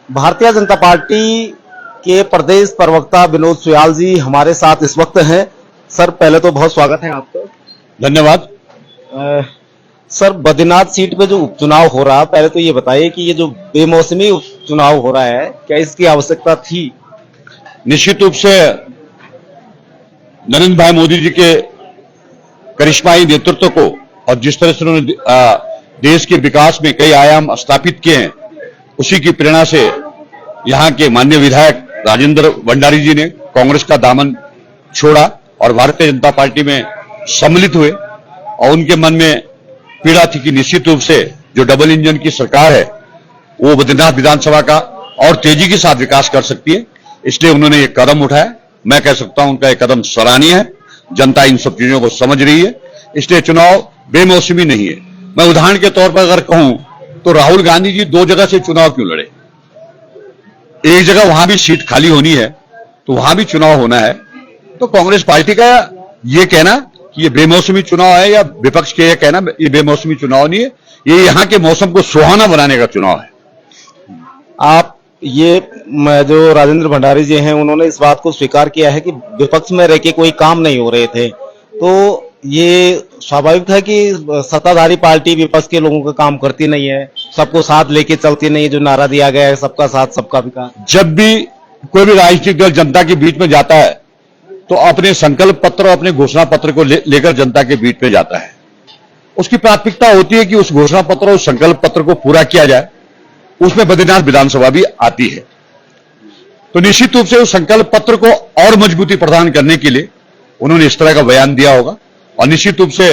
Bharatiya Janata party के प्रदेश प्रवक्ता विनोद सुयाल जी हमारे साथ इस वक्त हैं। सर, पहले तो बहुत स्वागत है आपका। धन्यवाद। सर, बद्रीनाथ सीट पे जो उपचुनाव हो रहा है, पहले तो ये बताइए कि ये जो बेमौसमी उपचुनाव हो रहा है, क्या इसकी आवश्यकता थी? निश्चित रूप से नरेंद्र भाई मोदी जी के करिश्माई नेतृत्व को और जिस तरह से उन्होंने देश के विकास में कई आयाम स्थापित किए हैं, उसी की प्रेरणा से यहाँ के माननीय विधायक राजेंद्र भंडारी जी ने कांग्रेस का दामन छोड़ा और भारतीय जनता पार्टी में सम्मिलित हुए। और उनके मन में पीड़ा थी कि निश्चित रूप से जो डबल इंजन की सरकार है वो बद्रीनाथ विधानसभा का और तेजी के साथ विकास कर सकती है, इसलिए उन्होंने ये कदम उठाया। मैं कह सकता हूं उनका ये कदम सराहनीय है। जनता इन सब चीजों को समझ रही है, इसलिए चुनाव बेमौसमी नहीं है। मैं उदाहरण के तौर पर अगर कहूं तो राहुल गांधी जी 2 जगह से चुनाव क्यों लड़े? एक जगह वहां भी सीट खाली होनी है तो वहां भी चुनाव होना है। तो कांग्रेस पार्टी का ये कहना कि ये बेमौसमी चुनाव है या विपक्ष के ये कहना ये बेमौसमी चुनाव नहीं है, ये यहां के मौसम को सुहाना बनाने का चुनाव है। आप ये जो राजेंद्र भंडारी जी हैं, उन्होंने इस बात को स्वीकार किया है कि विपक्ष में रह के कोई काम नहीं हो रहे थे। तो ये स्वाभाविक है कि सत्ताधारी पार्टी विपक्ष के लोगों का काम करती नहीं है, सबको साथ लेके चलती नहीं है। जो नारा दिया गया है, सबका साथ सबका विकास। जब भी कोई भी राजनीतिक दल जनता के बीच में जाता है तो अपने संकल्प पत्र और अपने घोषणा पत्र को लेकर जनता के बीच में जाता है। उसकी प्राथमिकता होती है कि उस घोषणा पत्र और संकल्प पत्र को पूरा किया जाए। उसमें बद्रीनाथ विधानसभा भी आती है। तो निश्चित रूप से उस संकल्प पत्र को और मजबूती प्रदान करने के लिए उन्होंने इस तरह का बयान दिया होगा। और निश्चित रूप से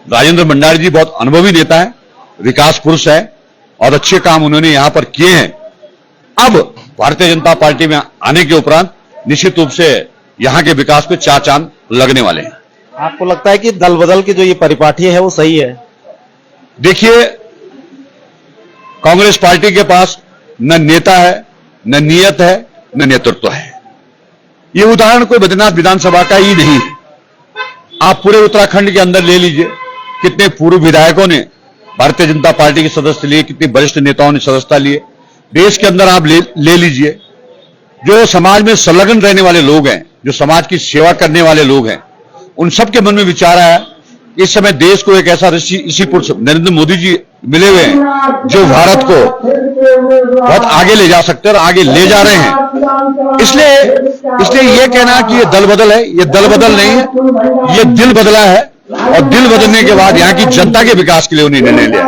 राजेंद्र भंडारी जी बहुत अनुभवी नेता है, विकास पुरुष है और अच्छे काम उन्होंने यहां पर किए हैं। अब भारतीय जनता पार्टी में आने के उपरांत निश्चित रूप से यहां के विकास पे 4 चांद लगने वाले हैं। आपको लगता है कि दल बदल की जो ये परिपाटी है वो सही है? देखिए, कांग्रेस पार्टी के पास न नेता है, न नियत है, न नेतृत्व है। ये उदाहरण कोई बद्रीनाथ विधानसभा का ही नहीं है। आप पूरे उत्तराखंड के अंदर ले लीजिए, कितने पूर्व विधायकों ने भारतीय जनता पार्टी के सदस्य लिए, कितने वरिष्ठ नेताओं ने सदस्यता लिए। देश के अंदर आप ले लीजिए, जो समाज में संलग्न रहने वाले लोग हैं, जो समाज की सेवा करने वाले लोग हैं, उन सबके मन में विचार आया इस समय देश को एक ऐसा ऋषि पुरुष नरेंद्र मोदी जी मिले हुए हैं जो भारत को बहुत आगे ले जा सकते हैं और आगे ले जा रहे हैं। इसलिए ये कहना कि ये दल बदल है, ये दल बदल नहीं है, ये दिल बदला है। और दिल बदलने के बाद यहाँ की जनता के विकास के लिए उन्होंने निर्णय लिया।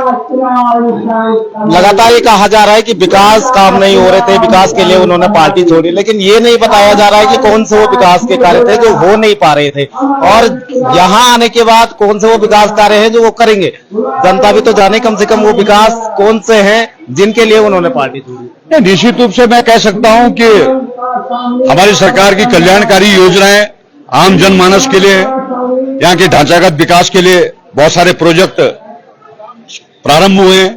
लगातार ये कहा जा रहा है कि विकास काम नहीं हो रहे थे, विकास के लिए उन्होंने पार्टी छोड़ी, लेकिन ये नहीं बताया जा रहा है कि कौन से वो विकास के कार्य थे जो हो नहीं पा रहे थे और यहाँ आने के बाद कौन से वो विकास कार्य हैं जो वो करेंगे। जनता भी तो जाने कम से कम वो विकास कौन से हैं जिनके लिए उन्होंने पार्टी छोड़ी। निश्चित रूप से मैं कह सकता हूं कि हमारी सरकार की कल्याणकारी योजनाएं आम जनमानस के लिए, यहाँ के ढांचागत विकास के लिए बहुत सारे प्रोजेक्ट प्रारंभ हुए हैं,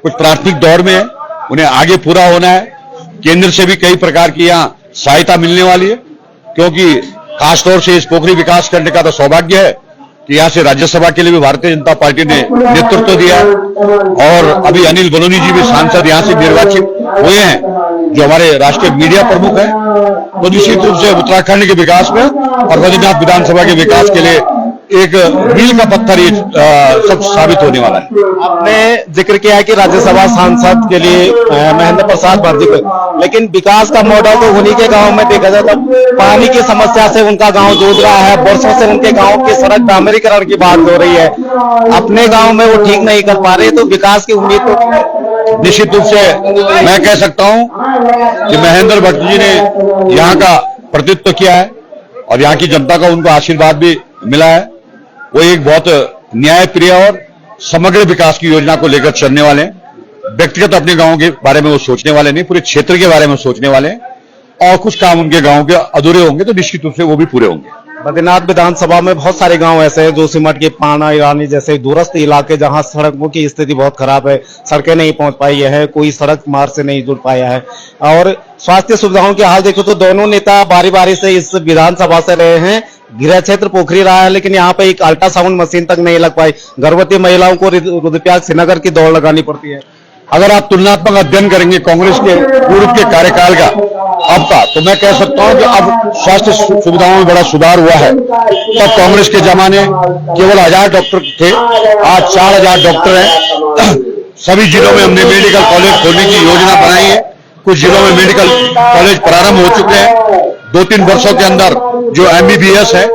कुछ प्राथमिक दौर में है, उन्हें आगे पूरा होना है। केंद्र से भी कई प्रकार की यहाँ सहायता मिलने वाली है, क्योंकि खासतौर से इस पोखरी विकास करने का तो सौभाग्य है कि यहाँ से राज्यसभा के लिए भी भारतीय जनता पार्टी ने नेतृत्व दिया और अभी अनिल बलूनी जी भी सांसद यहाँ से निर्वाचित हुए हैं, जो हमारे राष्ट्रीय मीडिया प्रमुख हैं। तो निश्चित रूप से उत्तराखंड के विकास में और बद्रीनाथ विधानसभा के विकास के लिए एक मील का पत्थर ये सब साबित होने वाला है। आपने जिक्र किया है कि राज्यसभा सांसद के लिए महेंद्र प्रसाद वर्जित, लेकिन विकास का मॉडल तो उन्हीं के गांव में देखा जाता। पानी की समस्या से उनका गांव जूझ रहा है, वर्षों से उनके गांव की सड़क डामरीकरण की बात हो रही है, अपने गांव में वो ठीक नहीं कर पा रहे, तो विकास की उम्मीद तो निश्चित रूप से मैं कह सकता हूं कि महेंद्र भट्ट जी ने यहाँ का प्रतिनिधित्व किया है और यहाँ की जनता का उनको आशीर्वाद भी मिला है। वो एक बहुत न्यायप्रिय और समग्र विकास की योजना को लेकर चलने वाले हैं। व्यक्तिगत अपने गांव के बारे में वो सोचने वाले नहीं, पूरे क्षेत्र के बारे में सोचने वाले हैं और कुछ काम उनके गांव के अधूरे होंगे तो निश्चित रूप से वो भी पूरे होंगे। बद्रीनाथ विधानसभा में बहुत सारे गांव ऐसे हैं जो सिमट के पाना ईरानी जैसे दूरस्थ इलाके जहां सड़कों की स्थिति बहुत खराब है, सड़कें नहीं पहुंच पाई है, कोई सड़क मार्ग से नहीं जुड़ पाया है और स्वास्थ्य सुविधाओं के हाल देखो तो दोनों नेता बारी बारी से इस विधानसभा से रहे हैं। गृह क्षेत्र पोखरी रहा है, लेकिन यहाँ पे एक अल्ट्रासाउंड मशीन तक नहीं लग पाई। गर्भवती महिलाओं को रुद्रप्रयाग श्रीनगर की दौड़ लगानी पड़ती है। अगर आप तुलनात्मक अध्ययन करेंगे कांग्रेस के पूर्व के कार्यकाल का अब का, तो मैं कह सकता हूं कि अब स्वास्थ्य सुविधाओं में बड़ा सुधार हुआ है। तब कांग्रेस के जमाने केवल 1000 डॉक्टर थे, आज 4000 डॉक्टर हैं। सभी जिलों में हमने मेडिकल कॉलेज खोलने की योजना बनाई है। कुछ जिलों में मेडिकल कॉलेज प्रारंभ हो चुके हैं। 2-3 वर्षों के अंदर जो MBBS है,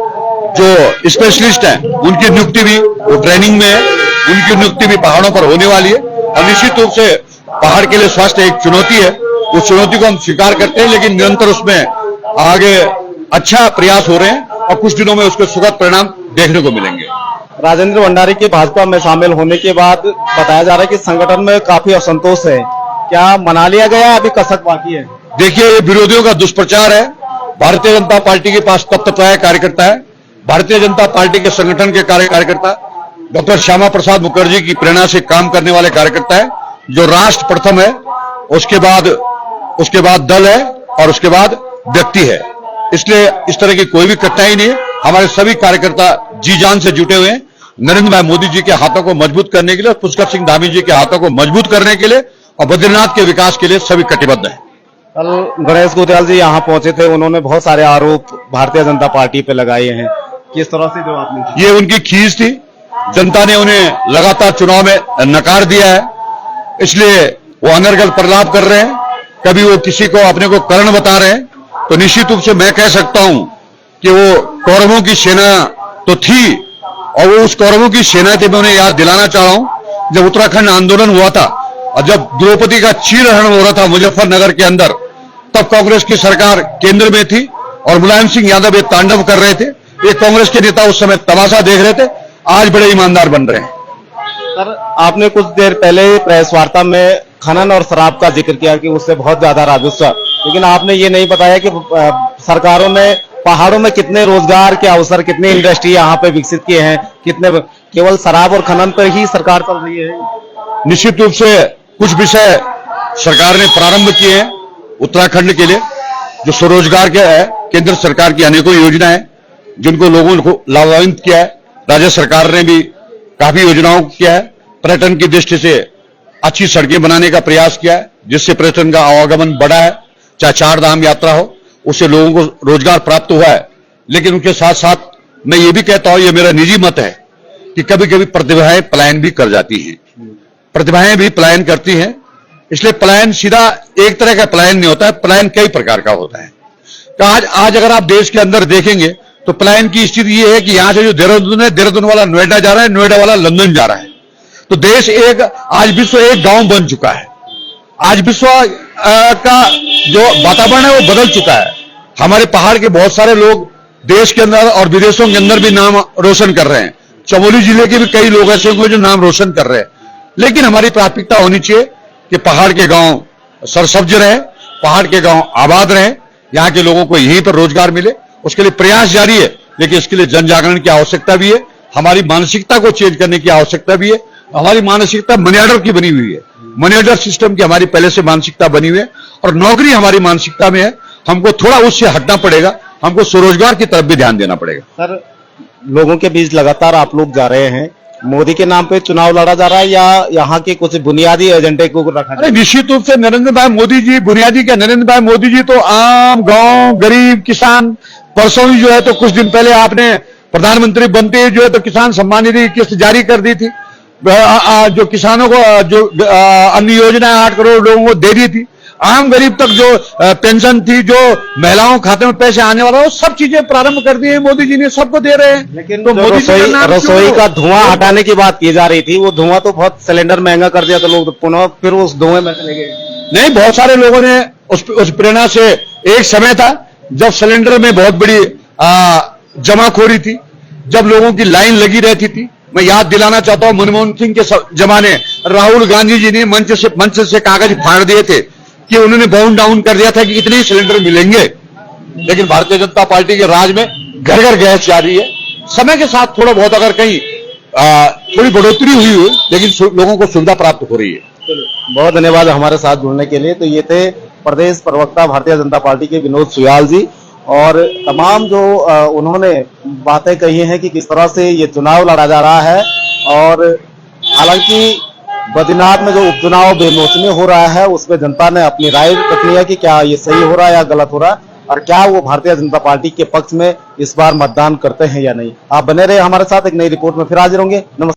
जो स्पेशलिस्ट हैं, उनकी नियुक्ति भी, वो ट्रेनिंग में है, उनकी नियुक्ति भी पहाड़ों पर होने वाली है। और निश्चित रूप से पहाड़ के लिए स्वास्थ्य एक चुनौती है, उस चुनौती को हम स्वीकार करते हैं, लेकिन निरंतर उसमें आगे अच्छा प्रयास हो रहे हैं और कुछ दिनों में उसके सुखद परिणाम देखने को मिलेंगे। राजेंद्र भंडारी के भाजपा में शामिल होने के बाद बताया जा रहा है कि संगठन में काफी असंतोष है, क्या मना लिया गया है, अभी कसक बाकी है? देखिए, ये विरोधियों का दुष्प्रचार है। भारतीय जनता पार्टी के पास तत्वप्राय कार्यकर्ता है। भारतीय जनता पार्टी के संगठन के कार्यकर्ता डॉक्टर श्यामा प्रसाद मुखर्जी की प्रेरणा से काम करने वाले कार्यकर्ता है, जो राष्ट्र प्रथम है, उसके बाद दल है और उसके बाद व्यक्ति है। इसलिए इस तरह की कोई भी कठिनाई नहीं है। हमारे सभी कार्यकर्ता जी जान से जुटे हुए हैं नरेंद्र भाई मोदी जी के हाथों को मजबूत करने के लिए, पुष्कर सिंह धामी जी के हाथों को मजबूत करने के लिए और बद्रीनाथ के विकास के लिए सभी कटिबद्ध हैं। कल गणेश गोयल जी यहाँ पहुंचे थे, उन्होंने बहुत सारे आरोप भारतीय जनता पार्टी पे लगाए हैं, किस तरह से जवाब नहीं? ये उनकी खींच थी। जनता ने उन्हें लगातार चुनाव में नकार दिया है, इसलिए वो अनर्गल प्रलाप कर रहे हैं। कभी वो किसी को अपने को कर्ण बता रहे हैं। तो निश्चित रूप से मैं कह सकता हूं कि वो कौरवों की सेना तो थी, और वो उस कौरवों की सेना थी। मैं उन्हें याद दिलाना चाह रहा हूं, जब उत्तराखंड आंदोलन हुआ था और जब द्रौपदी का चीरहरण हो रहा था मुजफ्फरनगर के अंदर, तब कांग्रेस की सरकार केंद्र में थी और मुलायम सिंह यादव ये तांडव कर रहे थे। ये कांग्रेस के नेता उस समय तमाशा देख रहे थे, आज बड़े ईमानदार बन रहे हैं। सर, आपने कुछ देर पहले प्रेस वार्ता में खनन और शराब का जिक्र किया कि उससे बहुत ज्यादा राजस्व, लेकिन आपने ये नहीं बताया कि सरकारों ने पहाड़ों में कितने रोजगार के अवसर, कितने इंडस्ट्री यहाँ पे विकसित किए हैं, कितने केवल शराब और खनन पर ही सरकार चल रही है? निश्चित रूप से कुछ विषय सरकार ने प्रारंभ किए हैं उत्तराखंड के लिए, जो स्वरोजगार के है। केंद्र सरकार की अनेकों योजनाएं जिनको लोगों को लाभान्वित किया है। राज्य सरकार ने भी काफी योजनाओं को किया है। पर्यटन की दृष्टि से अच्छी सड़कें बनाने का प्रयास किया है, जिससे पर्यटन का आवागमन बढ़ा है। चाहे 4 धाम यात्रा हो, उससे लोगों को रोजगार प्राप्त हुआ है। लेकिन उनके साथ साथ मैं ये भी कहता हूं, ये मेरा निजी मत है, कि कभी कभी प्रतिभाएं पलायन भी कर जाती हैं। प्रतिभाएं भी पलायन करती हैं। इसलिए पलायन सीधा एक तरह का पलायन नहीं होता है, पलायन कई प्रकार का होता है। तो आज अगर आप देश के अंदर देखेंगे तो पलायन की स्थिति यह है कि यहां से जो देहरादून है, देहरादून वाला नोएडा जा रहा है, नोएडा वाला लंदन जा रहा है। तो देश आज विश्व एक गांव बन चुका है। आज विश्व का जो वातावरण है वो बदल चुका है। हमारे पहाड़ के बहुत सारे लोग देश के अंदर और विदेशों के अंदर भी नाम रोशन कर रहे हैं। चमोली जिले के भी कई लोग ऐसे होंगे जो नाम रोशन कर रहे हैं। लेकिन हमारी प्राथमिकता होनी चाहिए कि पहाड़ के गांव सरसब्ज रहे, पहाड़ के गांव आबाद रहे, यहां के लोगों को यहीं पर रोजगार मिले। उसके लिए प्रयास जारी है, लेकिन इसके लिए जन जागरण की आवश्यकता भी है। हमारी मानसिकता को चेंज करने की आवश्यकता भी है। हमारी मानसिकता मनी ऑर्डर की बनी हुई है, मनी ऑर्डर सिस्टम की हमारी पहले से मानसिकता बनी हुई है, और नौकरी हमारी मानसिकता में है। हमको थोड़ा उससे हटना पड़ेगा, हमको स्वरोजगार की तरफ भी ध्यान देना पड़ेगा। सर, लोगों के बीच लगातार आप लोग जा रहे हैं, मोदी के नाम पे चुनाव लड़ा जा रहा है या यहाँ के कुछ बुनियादी एजेंडे को रखा जाए? निश्चित रूप से नरेंद्र भाई मोदी जी, बुनियादी क्या, नरेंद्र भाई मोदी जी तो आम गांव गरीब किसान, परसों ही जो है तो कुछ दिन पहले आपने प्रधानमंत्री बनते ही जो है तो किसान सम्मान निधि किस्त जारी कर दी थी। जो किसानों को जो अन्य योजना 8 करोड़ लोगों को दे दी थी। आम गरीब तक जो पेंशन थी, जो महिलाओं खाते में पैसे आने वाला, वो सब चीजें प्रारंभ कर दी है मोदी जी ने, सबको दे रहे हैं। लेकिन तो रसोई का धुआं हटाने की बात की जा रही थी, वो धुआं तो बहुत सिलेंडर महंगा कर दिया, तो लोग पुनः फिर उस धुएं में चले गए। नहीं, बहुत सारे लोगों ने उस प्रेरणा से, एक समय था जब सिलेंडर में बहुत बड़ी जमाखोरी थी, जब लोगों की लाइन लगी रहती थी। मैं याद दिलाना चाहता हूं, मनमोहन सिंह के जमाने राहुल गांधी जी ने मंच से कागज फाड़ दिए थे कि उन्होंने बाउंड डाउन कर दिया था कि इतने ही सिलेंडर मिलेंगे। लेकिन भारतीय जनता पार्टी के राज में घर घर गैस जारी है। समय के साथ थोड़ा बहुत अगर कहीं थोड़ी बढ़ोतरी हुई हो, लेकिन लोगों को सुविधा प्राप्त हो रही है। बहुत धन्यवाद हमारे साथ जुड़ने के लिए। तो ये थे प्रदेश प्रवक्ता भारतीय जनता पार्टी के विनोद सुयाल जी, और तमाम जो उन्होंने बातें कही हैं कि किस तरह से ये चुनाव लड़ा जा रहा है। और हालांकि बद्रीनाथ में जो उपचुनाव बेमौसमी हो रहा है उसमें जनता ने अपनी राय रखनी है कि क्या ये सही हो रहा है या गलत हो रहा है, और क्या वो भारतीय जनता पार्टी के पक्ष में इस बार मतदान करते हैं या नहीं। आप बने रहे हमारे साथ, एक नई रिपोर्ट में फिर हाजिर होंगे। नमस्कार।